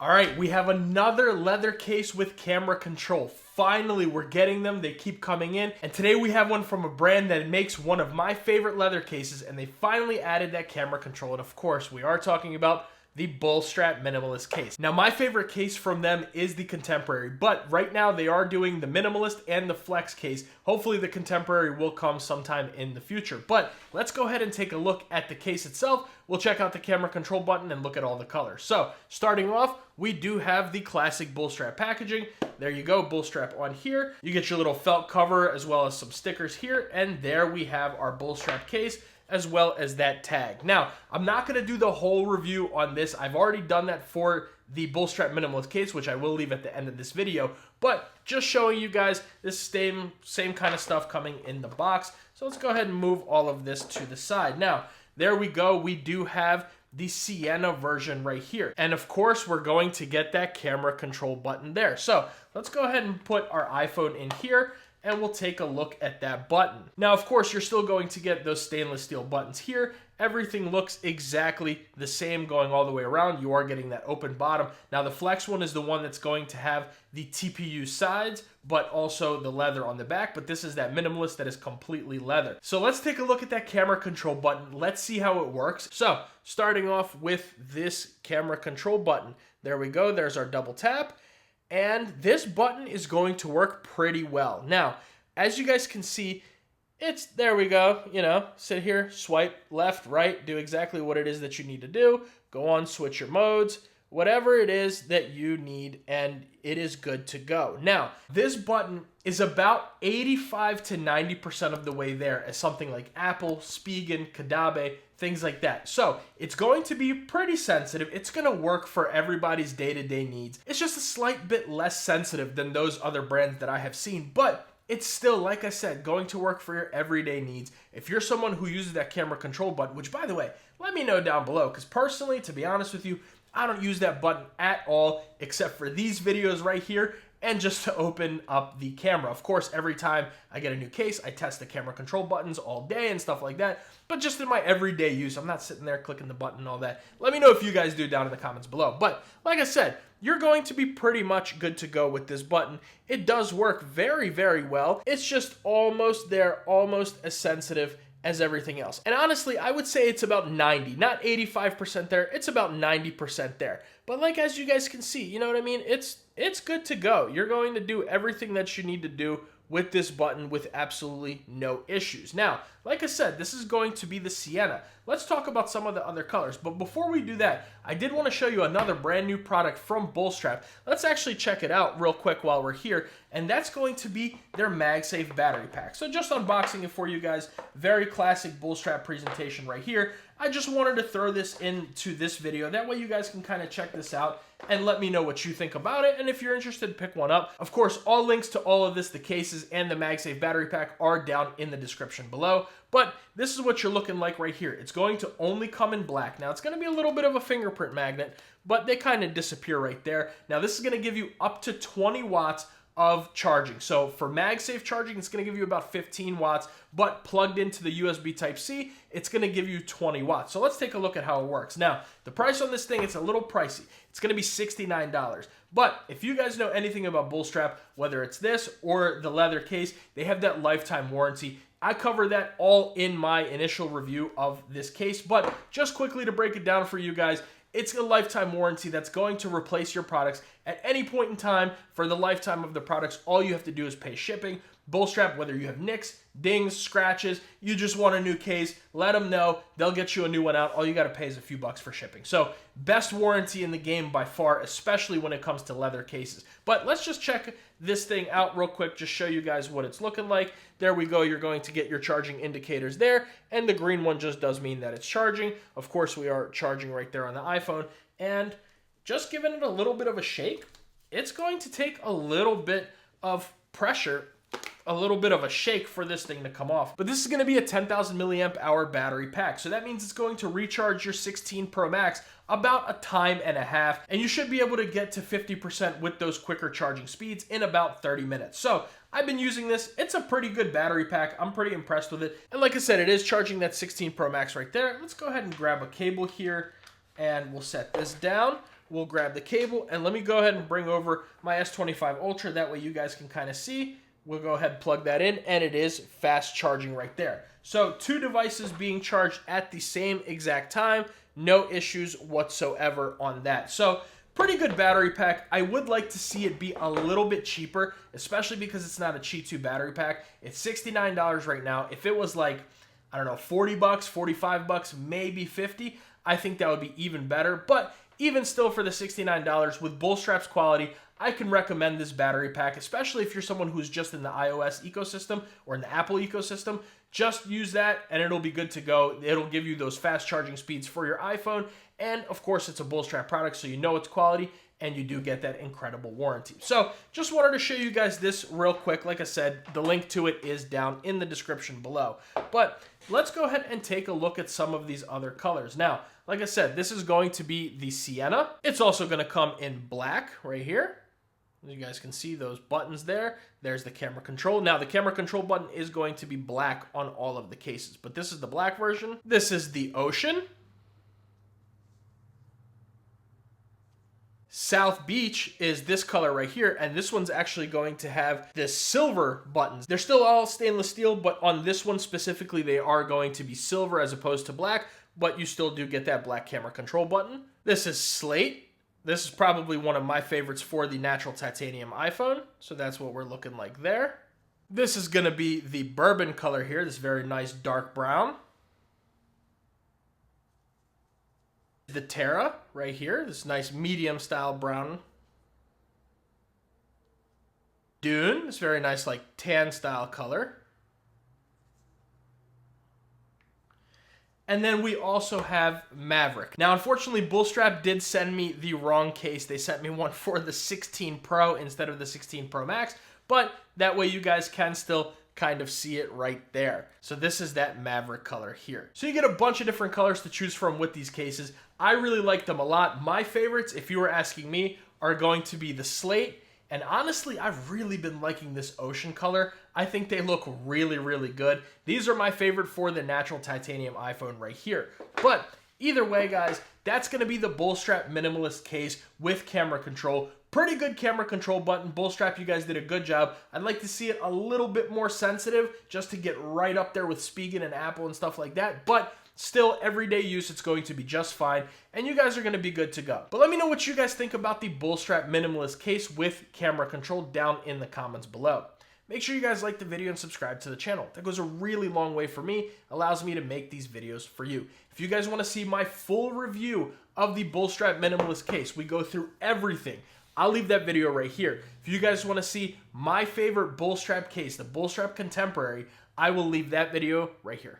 All right, we have another leather case with camera control. Finally, we're getting them. They keep coming in. And today we have one from a brand that makes one of my favorite leather cases, and they finally added that camera control. And of course, we are talking about the Bullstrap Minimalist Case. Now, my favorite case from them is the Contemporary, but right now they are doing the Minimalist and the Flex case. Hopefully the Contemporary will come sometime in the future. But let's go ahead and take a look at the case itself. We'll check out the camera control button and look at all the colors. So, starting off, we do have the classic Bullstrap packaging. There you go, Bullstrap on here. You get your little felt cover as well as some stickers here, and there we have our Bullstrap case, as well as that tag. Now, I'm not gonna do the whole review on this. I've already done that for the Bullstrap Minimalist case, which I will leave at the end of this video, but just showing you guys this same kind of stuff coming in the box. So let's go ahead and move all of this to the side. Now, there we go. We do have the Sienna version right here. And of course, we're going to get that camera control button there. So let's go ahead and put our iPhone in here, and we'll take a look at that button. Now, of course, you're still going to get those stainless steel buttons here. Everything looks exactly the same going all the way around. You are getting that open bottom. Now, the Flex one is the one that's going to have the TPU sides, but also the leather on the back. But this is that Minimalist that is completely leather. So let's take a look at that camera control button. Let's see how it works. So starting off with this camera control button. There we go. There's our double tap. And this button is going to work pretty well. Now, as you guys can see, there we go, sit here, swipe left, right, do exactly what it is that you need to do. Go on, switch your modes, whatever it is that you need, and it is good to go. Now, this button is about 85 to 90% of the way there as something like Apple, Spigen, Kadabe, things like that. So it's going to be pretty sensitive. It's going to work for everybody's day-to-day needs. It's just a slight bit less sensitive than those other brands that I have seen, but it's still, like I said, going to work for your everyday needs. If you're someone who uses that camera control button, which by the way, let me know down below, because personally, to be honest with you, I don't use that button at all, except for these videos right here, and just to open up the camera. Of course, every time I get a new case, I test the camera control buttons all day and stuff like that. But just in my everyday use, I'm not sitting there clicking the button and all that. Let me know if you guys do down in the comments below. But like I said, you're going to be pretty much good to go with this button. It does work very, very well. It's just almost there, almost as sensitive as everything else. And honestly, I would say it's about 90, not 85% there. It's about 90% there. But like, as you guys can see, you know what I mean? It's good to go. You're going to do everything that you need to do with this button with absolutely no issues. Now, like I said, this is going to be the Sienna. Let's talk about some of the other colors. But before we do that, I did want to show you another brand new product from Bullstrap. Let's actually check it out real quick while we're here. And that's going to be their MagSafe battery pack. So just unboxing it for you guys. Very classic Bullstrap presentation right here. I just wanted to throw this into this video. That way you guys can kind of check this out and let me know what you think about it. And if you're interested, pick one up. Of course, all links to all of this, the cases and the MagSafe battery pack, are down in the description below. But this is what you're looking like right here. It's going to only come in black. Now, it's going to be a little bit of a fingerprint magnet, but they kind of disappear right there. Now, this is going to give you up to 20 watts of charging. So for MagSafe charging, it's going to give you about 15 watts, but plugged into the USB Type-C, it's going to give you 20 watts. So let's take a look at how it works. Now, the price on this thing, it's a little pricey. It's going to be $69. But if you guys know anything about Bullstrap, whether it's this or the leather case, they have that lifetime warranty. I cover that all in my initial review of this case, but just quickly to break it down for you guys, it's a lifetime warranty that's going to replace your products at any point in time for the lifetime of the products. All you have to do is pay shipping. Bullstrap, whether you have nicks, dings, scratches, you just want a new case, let them know. They'll get you a new one out. All you got to pay is a few bucks for shipping. So best warranty in the game by far, especially when it comes to leather cases. But let's just check this thing out real quick, just show you guys what it's looking like. There we go. You're going to get your charging indicators there. And the green one just does mean that it's charging. Of course, we are charging right there on the iPhone. And just giving it a little bit of a shake, it's going to take a little bit of pressure, a little bit of a shake for this thing to come off. But this is going to be a 10,000 milliamp hour battery pack. So that means it's going to recharge your 16 Pro Max about a time and a half. And you should be able to get to 50% with those quicker charging speeds in about 30 minutes. So I've been using this. It's a pretty good battery pack. I'm pretty impressed with it. And like I said, it is charging that 16 Pro Max right there. Let's go ahead and grab a cable here and we'll set this down. we'll grab the cable, and let me go ahead and bring over my S25 Ultra. That way you guys can kind of see. We'll go ahead and plug that in, and it is fast charging right there. So 2 devices being charged at the same exact time. No issues whatsoever on that. So pretty good battery pack. I would like to see it be a little bit cheaper, especially because it's not a Qi 2 battery pack. It's $69 right now. If it was like, I don't know, 40 bucks, 45 bucks, maybe 50, I think that would be even better. But even still, for the $69 with Bullstrap's quality, I can recommend this battery pack, especially if you're someone who's just in the iOS ecosystem or in the Apple ecosystem. Just use that and it'll be good to go. It'll give you those fast charging speeds for your iPhone. And of course, it's a Bullstrap product, so you know it's quality and you do get that incredible warranty. So just wanted to show you guys this real quick. Like I said, the link to it is down in the description below. But let's go ahead and take a look at some of these other colors. Now, like I said, this is going to be the Sienna. It's also going to come in black right here. You guys can see those buttons there. There's the camera control. Now, the camera control button is going to be black on all of the cases, but this is the black version. This is the Ocean. South Beach is this color right here, and this one's actually going to have the silver buttons. They're still all stainless steel, but on this one specifically, they are going to be silver as opposed to black, but you still do get that black camera control button. This is Slate. This is probably one of my favorites for the natural titanium iPhone, so that's what we're looking like there. This is going to be the bourbon color here, this very nice dark brown. The Terra right here, this nice medium style brown. Dune, this very nice like tan style color. And then we also have Maverick. Now, unfortunately, Bullstrap did send me the wrong case. They sent me one for the 16 Pro instead of the 16 Pro Max, but that way you guys can still kind of see it right there. So this is that Maverick color here. So you get a bunch of different colors to choose from with these cases. I really like them a lot. My favorites, if you were asking me, are going to be the Slate. And honestly, I've really been liking this Ocean color. I think they look really, really good. These are my favorite for the natural titanium iPhone right here. But either way, guys, that's going to be the Bullstrap Minimalist Case with camera control. Pretty good camera control button. Bullstrap, you guys did a good job. I'd like to see it a little bit more sensitive just to get right up there with Spigen and Apple and stuff like that. But still, everyday use, it's going to be just fine, and you guys are going to be good to go. But let me know what you guys think about the Bullstrap Minimalist Case with camera control down in the comments below. Make sure you guys like the video and subscribe to the channel. That goes a really long way for me, allows me to make these videos for you. If you guys want to see my full review of the Bullstrap Minimalist Case, we go through everything. I'll leave that video right here. If you guys want to see my favorite Bullstrap case, the Bullstrap Contemporary, I will leave that video right here.